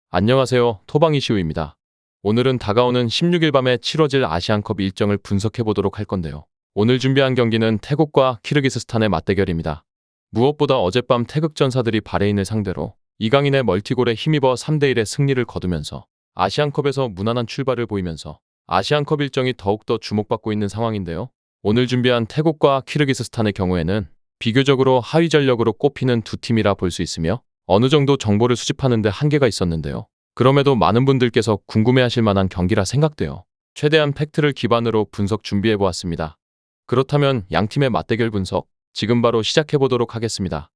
안녕하세요. 토방이시우입니다. 오늘은 다가오는 16일 밤에 치러질 아시안컵 일정을 분석해 보도록 할 건데요. 오늘 준비한 경기는 태국과 키르기스스탄의 맞대결입니다. 무엇보다 어젯밤 태극 전사들이 바레인을 상대로 이강인의 멀티골에 힘입어 3대1의 승리를 거두면서 아시안컵에서 무난한 출발을 보이면서 아시안컵 일정이 더욱더 주목받고 있는 상황인데요. 오늘 준비한 태국과 키르기스스탄의 경우에는 비교적으로 하위 전력으로 꼽히는 두 팀이라 볼 수 있으며 어느 정도 정보를 수집하는 데 한계가 있었는데요. 그럼에도 많은 분들께서 궁금해하실 만한 경기라 생각되어 최대한 팩트를 기반으로 분석 준비해보았습니다. 그렇다면 양팀의 맞대결 분석 지금 바로 시작해보도록 하겠습니다.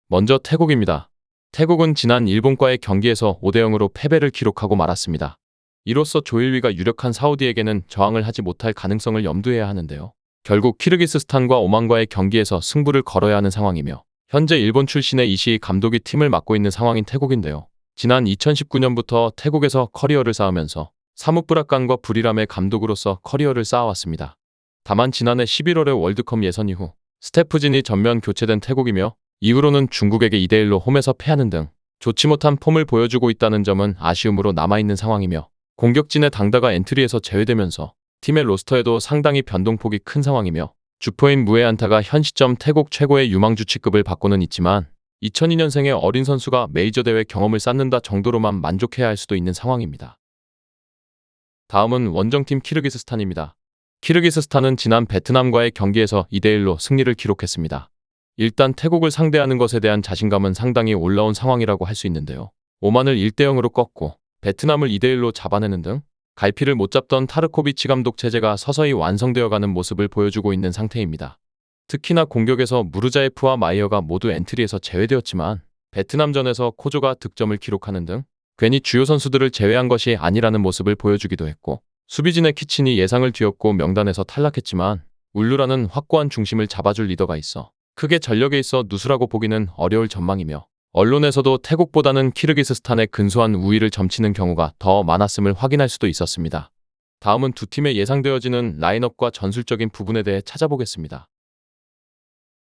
먼저 태국입니다. 태국은 지난 일본과의 경기에서 5대0으로 패배를 기록하고 말았습니다. 이로써 조일위가 유력한 사우디에게는 저항을 하지 못할 가능성을 염두해야 하는데요. 결국 키르기스스탄과 오만과의 경기에서 승부를 걸어야 하는 상황이며 현재 일본 출신의 이시이 감독이 팀을 맡고 있는 상황인 태국인데요. 지난 2019년부터 태국에서 커리어를 쌓으면서 사뭇브라칸과 부리람의 감독으로서 커리어를 쌓아왔습니다. 다만 지난해 11월의 월드컵 예선 이후 스태프진이 전면 교체된 태국이며 이후로는 중국에게 2대1로 홈에서 패하는 등 좋지 못한 폼을 보여주고 있다는 점은 아쉬움으로 남아있는 상황이며 공격진의 당다가 엔트리에서 제외되면서 팀의 로스터에도 상당히 변동폭이 큰 상황이며 주포인 무에 안타가 현 시점 태국 최고의 유망주 취급을 받고는 있지만 2002년생의 어린 선수가 메이저 대회 경험을 쌓는다 정도로만 만족해야 할 수도 있는 상황입니다. 다음은 원정팀 키르기스스탄입니다. 키르기스스탄은 지난 베트남과의 경기에서 2대1로 승리를 기록했습니다. 일단 태국을 상대하는 것에 대한 자신감은 상당히 올라온 상황이라고 할 수 있는데요. 오만을 1대0으로 꺾고 베트남을 2대1로 잡아내는 등 갈피를 못 잡던 타르코비치 감독 체제가 서서히 완성되어가는 모습을 보여주고 있는 상태입니다. 특히나 공격에서 무르자에프와 마이어가 모두 엔트리에서 제외되었지만 베트남전에서 코조가 득점을 기록하는 등 괜히 주요 선수들을 제외한 것이 아니라는 모습을 보여주기도 했고 수비진의 키친이 예상을 뒤엎고 명단에서 탈락했지만 울루라는 확고한 중심을 잡아줄 리더가 있어 크게 전력에 있어 누수라고 보기는 어려울 전망이며 언론에서도 태국보다는 키르기스스탄의 근소한 우위를 점치는 경우가 더 많았음을 확인할 수도 있었습니다. 다음은 두 팀의 예상되어지는 라인업과 전술적인 부분에 대해 찾아보겠습니다.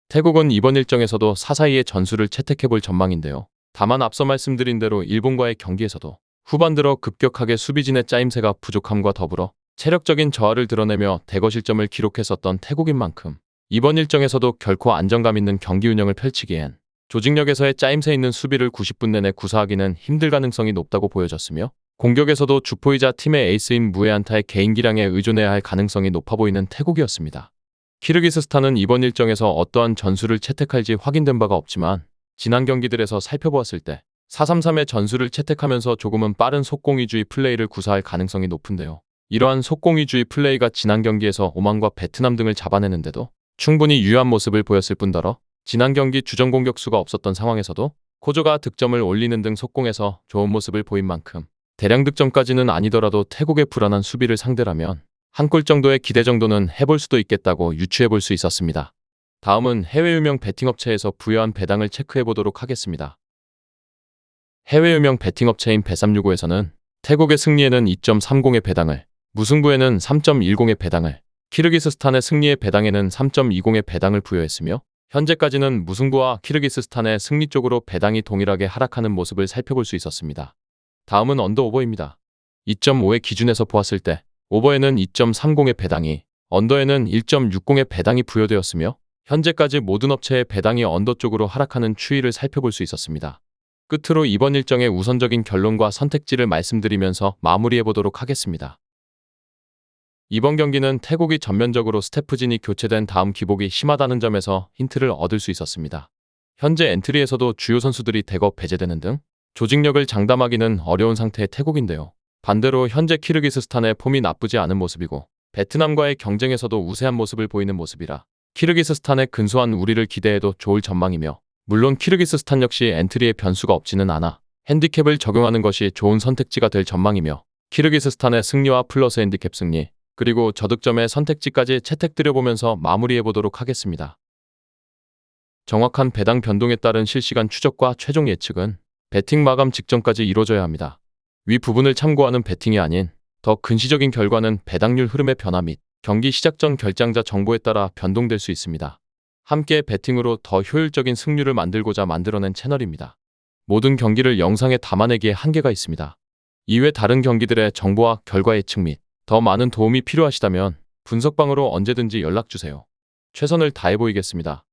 태국은 이번 일정에서도 사사이의 전술을 채택해볼 전망인데요. 다만 앞서 말씀드린 대로 일본과의 경기에서도 후반 들어 급격하게 수비진의 짜임새가 부족함과 더불어 체력적인 저하를 드러내며 대거 실점을 기록했었던 태국인 만큼 이번 일정에서도 결코 안정감 있는 경기 운영을 펼치기엔 조직력에서의 짜임새 있는 수비를 90분 내내 구사하기는 힘들 가능성이 높다고 보여졌으며 공격에서도 주포이자 팀의 에이스인 무에 안타의 개인 기량에 의존해야 할 가능성이 높아 보이는 태국이었습니다. 키르기스스탄은 이번 일정에서 어떠한 전술을 채택할지 확인된 바가 없지만 지난 경기들에서 살펴보았을 때 4-3-3의 전술을 채택하면서 조금은 빠른 속공위주의 플레이를 구사할 가능성이 높은데요. 이러한 속공위주의 플레이가 지난 경기에서 오만과 베트남 등을 잡아내는데도 충분히 유효한 모습을 보였을 뿐더러 지난 경기 주전 공격수가 없었던 상황에서도 코조가 득점을 올리는 등 속공에서 좋은 모습을 보인 만큼 대량 득점까지는 아니더라도 태국의 불안한 수비를 상대라면 한 골 정도의 기대 정도는 해볼 수도 있겠다고 유추해볼 수 있었습니다. 다음은 해외 유명 베팅업체에서 부여한 배당을 체크해보도록 하겠습니다. 해외 유명 베팅업체인 bet365에서는 태국의 승리에는 2.30의 배당을, 무승부에는 3.10의 배당을, 키르기스스탄의 승리의 배당에는 3.20의 배당을 부여했으며 현재까지는 무승부와 키르기스스탄의 승리 쪽으로 배당이 동일하게 하락하는 모습을 살펴볼 수 있었습니다. 다음은 언더오버입니다. 2.5의 기준에서 보았을 때 오버에는 2.30의 배당이, 언더에는 1.60의 배당이 부여되었으며 현재까지 모든 업체의 배당이 언더 쪽으로 하락하는 추이를 살펴볼 수 있었습니다. 끝으로 이번 일정의 우선적인 결론과 선택지를 말씀드리면서 마무리해보도록 하겠습니다. 이번 경기는 태국이 전면적으로 스태프진이 교체된 다음 기복이 심하다는 점에서 힌트를 얻을 수 있었습니다. 현재 엔트리에서도 주요 선수들이 대거 배제되는 등 조직력을 장담하기는 어려운 상태의 태국인데요. 반대로 현재 키르기스스탄의 폼이 나쁘지 않은 모습이고 베트남과의 경쟁에서도 우세한 모습을 보이는 모습이라 키르기스스탄의 근소한 우리를 기대해도 좋을 전망이며 물론 키르기스스탄 역시 엔트리에 변수가 없지는 않아 핸디캡을 적용하는 것이 좋은 선택지가 될 전망이며 키르기스스탄의 승리와 플러스 핸디캡 승리 그리고 저득점의 선택지까지 채택드려보면서 마무리해보도록 하겠습니다. 정확한 배당 변동에 따른 실시간 추적과 최종 예측은 배팅 마감 직전까지 이루어져야 합니다. 위 부분을 참고하는 배팅이 아닌 더 근시적인 결과는 배당률 흐름의 변화 및 경기 시작 전 결장자 정보에 따라 변동될 수 있습니다. 함께 배팅으로 더 효율적인 승률을 만들고자 만들어낸 채널입니다. 모든 경기를 영상에 담아내기에 한계가 있습니다. 이외 다른 경기들의 정보와 결과 예측 및 더 많은 도움이 필요하시다면 분석방으로 언제든지 연락 주세요. 최선을 다해 보이겠습니다.